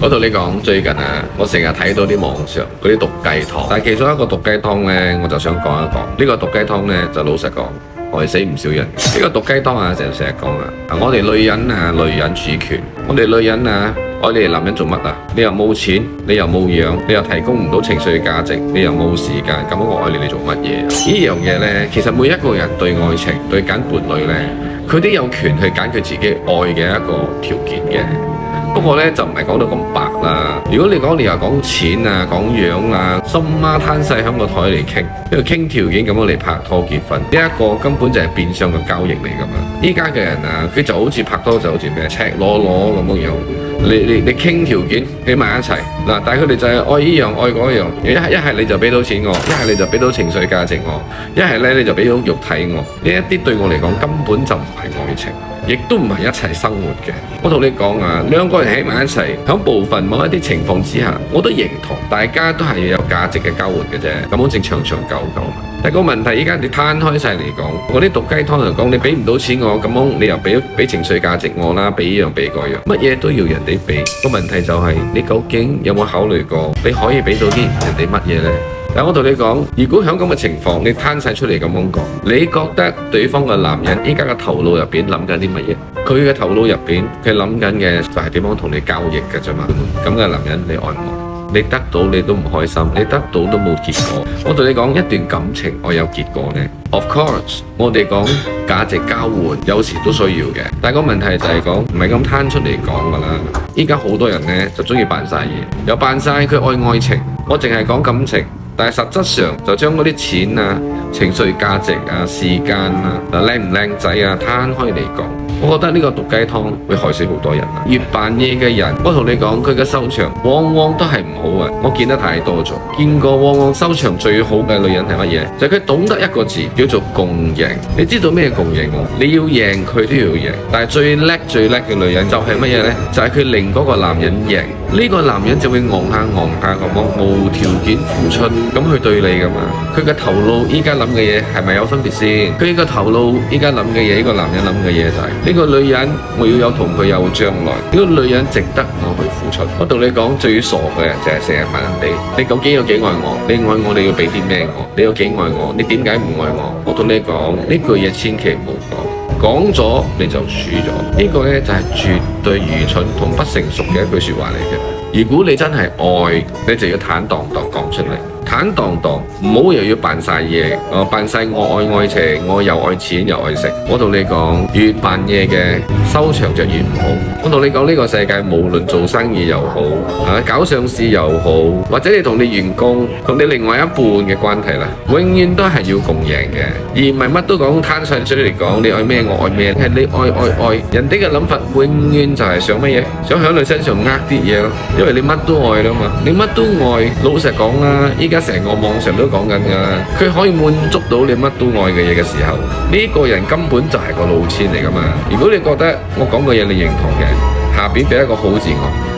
我同你講，最近啊，我成日睇到啲網上嗰啲毒雞湯，但係其中一個毒雞湯呢，我就想講一講。呢個毒雞湯呢，就老實講，害死唔少人。呢個毒雞湯啊，成日講啊，我哋女人啊，女人主權，我哋女人啊，愛你哋男人做乜啊？你又冇錢，你又冇樣，你又提供唔到情緒價值，你又冇時間，咁我愛你哋做乜嘢？呢樣嘢呢，其實每一個人對愛情、對揀伴侶呢，佢都有權去揀佢自己愛嘅一個條件嘅。不過呢，就唔係講到咁白啦。如果你講你又講錢啊、講樣啊，心媽攤細喺個台嚟傾，呢個傾條件咁樣嚟拍拖結婚，呢一個根本就係變相嘅交易嚟噶嘛。依家嘅人啊，佢就好似拍拖就好似咩赤裸裸咁樣。你傾條件喺埋一齊嗱，但係佢哋就係愛依樣愛嗰樣，一係你就俾到錢我，一係你就俾到情緒價值我，一係咧你就俾到肉體我。呢一啲對我嚟講根本就唔係愛情，亦都唔係一齊生活嘅。我同你講啊，兩個人喺埋一齊，喺部分某一啲情況之下，我都認同大家都係要有價值嘅交換嘅啫，咁好正長長久久。但係個問題，依家你攤開晒嚟講，嗰啲毒雞湯嚟講，你俾唔到錢我，咁樣你又俾情緒價值我啦，俾依樣俾嗰樣，乜嘢都要人哋俾。個問題就係，你究竟有冇考慮過，你可以俾到啲人哋乜嘢呢？但我同你講，如果喺咁嘅情況，你攤晒出嚟咁樣講，你覺得對方嘅男人依家嘅頭腦入邊諗緊啲乜嘢？佢嘅頭腦入邊，佢諗緊嘅就係點樣同你交易嘅啫嘛。咁嘅男人你愛唔愛？你得到你都唔開心，你得到都冇結果。我同你講，一段感情我有結果呢。Of course，我哋講價值交換，有時都需要嘅。但係個問題就係講，唔係咁攤出嚟講噶啦。依家好多人呢，就中意扮晒嘢，又扮晒佢愛情。我淨係講感情。但係實質上就將嗰啲錢啊、情緒價值啊、時間啊、靚唔靚仔啊攤開嚟講，我覺得呢個毒雞湯會害死好多人啊！越扮嘢嘅人，我同你講，佢嘅收場往往都係唔好啊！我見得太多咗，見過往往收場最好嘅女人係乜嘢？就係佢懂得一個字叫做共贏。你知道咩共贏喎？你要贏佢都要贏，但係最叻嘅女人就係乜嘢呢？就係佢令嗰個男人贏，呢個男人就會昂下咁樣無條件付出。咁去對你噶嘛？佢嘅頭腦依家諗嘅嘢係咪有分別先？佢個頭腦依家諗嘅嘢，呢個男人諗嘅嘢就係呢個女人，我要有同佢有將來。呢個女人值得我去付出。我同你講，最傻嘅人就係成日問人哋：你究竟有幾愛我？你愛我，你要俾啲咩我？你有幾愛我？你點解唔愛我？我同你講呢句嘢，千祈唔好講，講咗你就輸咗。呢個呢，就係絕對愚蠢同不成熟嘅一句說話嚟嘅。如果你真係愛，你就要坦蕩蕩講出嚟。坦蕩蕩，唔好又要扮晒嘢，扮晒我愛愛情，我又愛錢又愛食。我同你講，越扮嘢嘅收場就越唔好。我同你講，呢個世界無論做生意又好，搞上市又好，或者你同你員工、同你另外一半嘅關係啦，永遠都係要共贏嘅，而唔係乜都講攤晒出嚟講。你愛咩我愛咩，係你愛。人哋嘅諗法永遠就係想乜嘢？想喺你身上呃啲嘢咯，因為你乜都愛啦嘛，你乜都愛。老實講啦，依家成個網上都講緊㗎，佢可以滿足到你乜都愛嘅嘢嘅時候，呢個人根本就係個老千嚟㗎嘛。如果你覺得我講嘅嘢你認同嘅，下邊俾一個好字我。